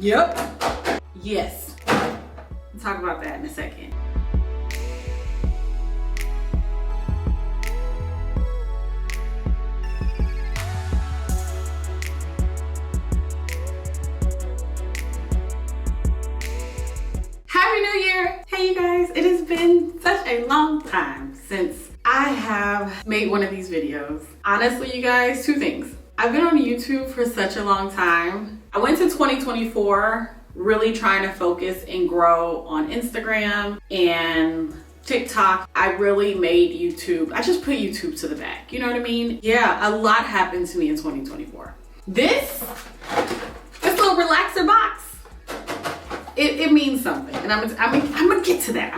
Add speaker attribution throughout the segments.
Speaker 1: Yep. Yes. We'll talk about that in a second. Happy New Year! Hey you guys, it has been such a long time since I have made one of these videos. Honestly, you guys, two things. I've been on YouTube for such a long time. I went to 2024 really trying to focus and grow on Instagram and TikTok. I really made YouTube, I just put YouTube to the back, you know what I mean? Yeah, a lot happened to me in 2024. This little relaxer box, it means something, and I'm gonna get to that.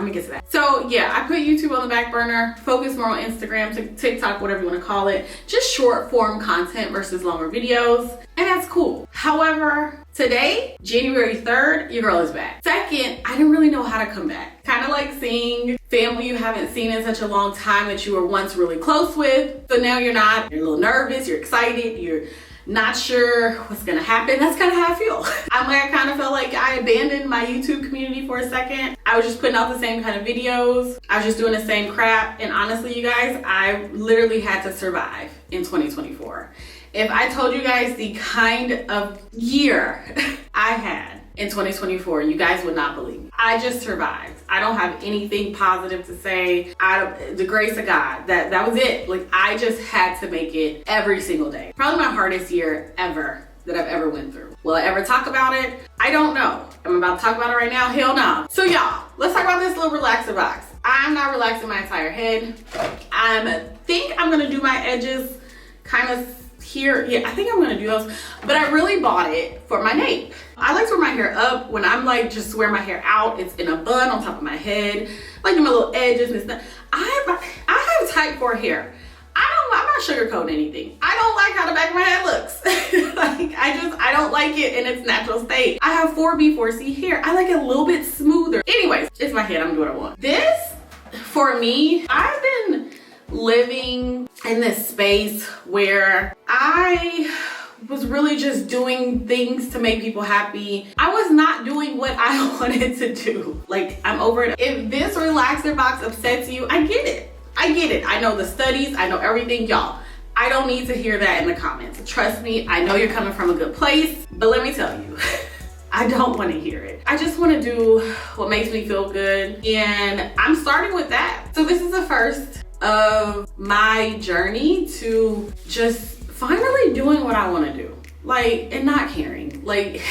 Speaker 1: So yeah, I put YouTube on the back burner, focus more on Instagram, TikTok, whatever you want to call it, just short form content versus longer videos, and that's cool. However, today, January 3rd, your girl is back. Second, I didn't really know how to come back. Kind of like seeing family you haven't seen in such a long time that you were once really close with, so now you're not. You're a little nervous, you're excited, you're not sure what's gonna happen. That's kind of how I feel. I kind of felt like I abandoned my YouTube community for a second. I was just putting out the same kind of videos. I was just doing the same crap. And honestly, you guys, I literally had to survive in 2024. If I told you guys the kind of year I had in 2024, you guys would not believe me. I just survived. I don't have anything positive to say. The grace of God, that was it. Like, I just had to make it every single day. Probably my hardest year ever that I've ever went through. Will I ever talk about it? I don't know. I'm about to talk about it right now. Hell no. So y'all, let's talk about this little relaxer box. I'm not relaxing my entire head. I think I'm gonna do my edges kind of here. Yeah, I think I'm gonna do those, but I really bought it for my nape. I like to wear my hair up. When I'm like just wear my hair out, it's in a bun on top of my head, like my little edges and stuff. I have type 4 hair. I'm not sugarcoating anything. I don't like how the back of my head looks. Like I don't like it in its natural state. I have 4B, 4C hair. I like it a little bit smoother. Anyways, it's my head. I'm doing what I want. This, for me, I've been living in this space where I was really just doing things to make people happy. I was not doing what I wanted to do. Like, I'm over it. If this relaxer box upsets you, I get it. I know the studies, I know everything. Y'all, I don't need to hear that in the comments. Trust me, I know you're coming from a good place, but let me tell you, I don't want to hear it. I just want to do what makes me feel good, and I'm starting with that. So this is the first of my journey to just finally doing what I want to do, like, and not caring, like,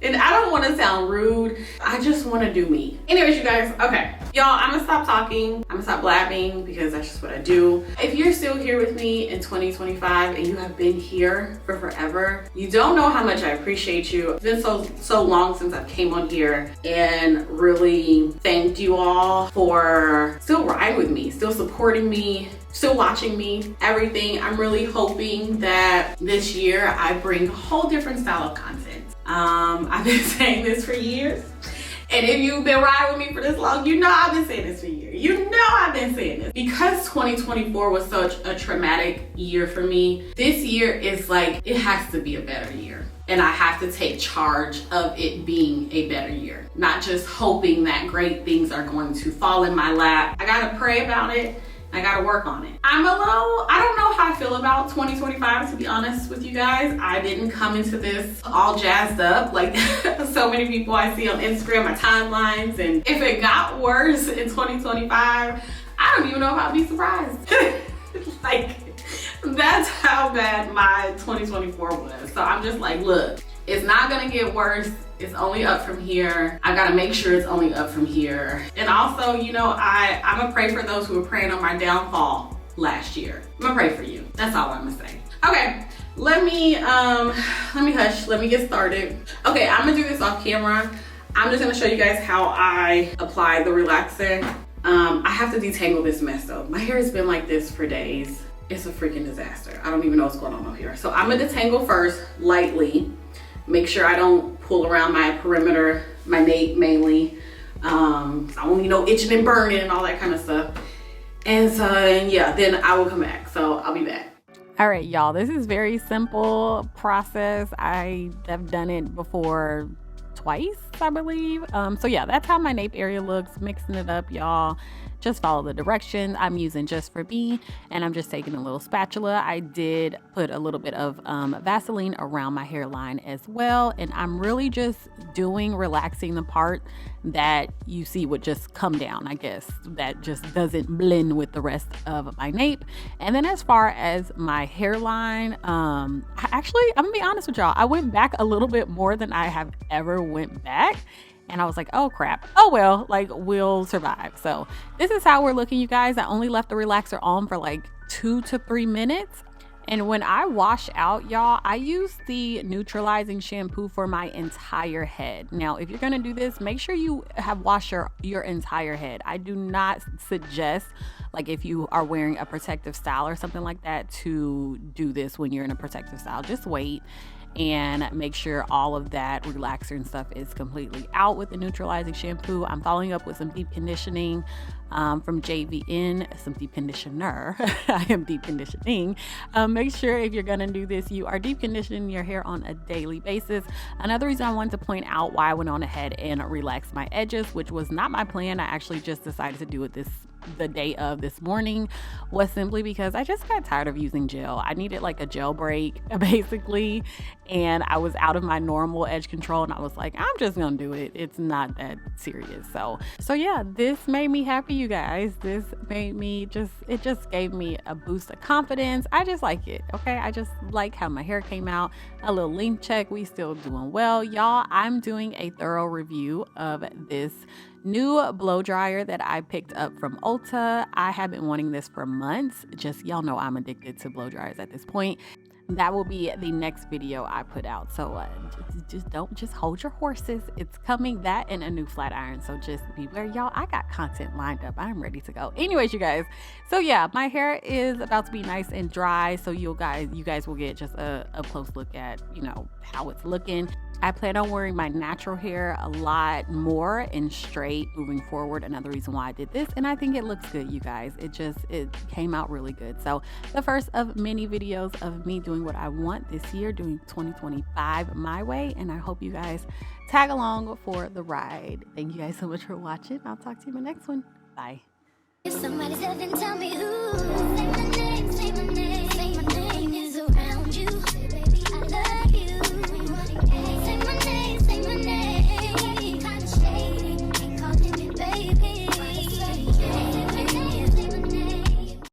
Speaker 1: and I don't want to sound rude, I just want to do me. Anyways, you guys, okay, y'all, I'm gonna stop talking, I'm gonna stop blabbing, because that's just what I do. If you're still here with me in 2025 and you have been here for forever, you don't know how much I appreciate you. It's been so long since I came on here and really thanked you all for still riding with me, still supporting me, still watching me, everything. I'm really hoping that this year I bring a whole different style of content. I've been saying this for years, and if you've been riding with me for this long, you know I've been saying this for years. You know I've been saying this. Because 2024 was such a traumatic year for me, this year is like, it has to be a better year. And I have to take charge of it being a better year. Not just hoping that great things are going to fall in my lap. I gotta pray about it. I gotta work on it. I don't know how I feel about 2025, to be honest with you guys. I didn't come into this all jazzed up like so many people I see on Instagram, my timelines. And if it got worse in 2025, I don't even know if I'd be surprised. Like, that's how bad my 2024 was. So I'm just like, look, it's not gonna get worse. It's only up from here. I gotta make sure it's only up from here. And also, you know, I'm gonna pray for those who were praying on my downfall last year. I'm gonna pray for you. That's all I'm gonna say. Okay, let me hush, let me get started. Okay, I'm gonna do this off camera. I'm just gonna show you guys how I apply the relaxer. I have to detangle this mess though. My hair has been like this for days. It's a freaking disaster. I don't even know what's going on over here. So I'm gonna detangle first, lightly. Make sure I don't pull around my perimeter, my nape mainly. I don't need no itching and burning and all that kind of stuff. And so, yeah, then I will come back. So I'll be back.
Speaker 2: All right, y'all, this is very simple process. I have done it before
Speaker 1: twice, I believe. So yeah, that's how my nape area looks. Mixing it up, y'all. Just follow the directions. I'm using Just For Me, and I'm just taking a little spatula. I did put a little bit of Vaseline around my hairline as well, and I'm really just relaxing the part that you see would just come down, I guess, that just doesn't blend with the rest of my nape. And then as far as my hairline, actually, I'm gonna be honest with y'all, I went back a little bit more than I have ever went back. And I was like, oh crap, oh well, like we'll survive. So this is how we're looking, you guys. I only left the relaxer on for like 2 to 3 minutes. And when I wash out, y'all, I use the neutralizing shampoo for my entire head. Now, if you're gonna do this, make sure you have washed your entire head. I do not suggest, like if you are wearing a protective style or something like that, to do this when you're in a protective style. Just wait and make sure all of that relaxer and stuff is completely out with the neutralizing shampoo. I'm following up with some deep conditioning from JVN, some deep conditioner. I am deep conditioning. Make sure if you're gonna do this, you are deep conditioning your hair on a daily basis. Another reason I wanted to point out why I went on ahead and relaxed my edges, which was not my plan. I actually just decided to do it the day of this morning, was simply because I just got tired of using gel. I needed like a gel break basically, and I was out of my normal edge control, and I was like, I'm just gonna do it. It's not that serious. So yeah, this made me happy, you guys. This made me it just gave me a boost of confidence. I just like it. Okay, I just like how my hair came out. A little length check, we still doing well, y'all. I'm doing a thorough review of this new blow dryer that I picked up from Ulta. I have been wanting this for months. Just, y'all know I'm addicted to blow dryers at this point. That will be the next video I put out. So just hold your horses. It's coming, that and a new flat iron. So just beware, y'all. I got content lined up. I'm ready to go. Anyways, you guys. So yeah, my hair is about to be nice and dry. So you guys will get just a close look at, you know, how it's looking. I plan on wearing my natural hair a lot more and straight moving forward. Another reason why I did this, and I think it looks good, you guys. It came out really good. So the first of many videos of me doing what I want this year, doing 2025 my way, and I hope you guys tag along for the ride. Thank you guys so much for watching. I'll talk to you in the next one. Bye.
Speaker 2: If somebody said, then tell me who. Say my name, say my name, say my name is around you.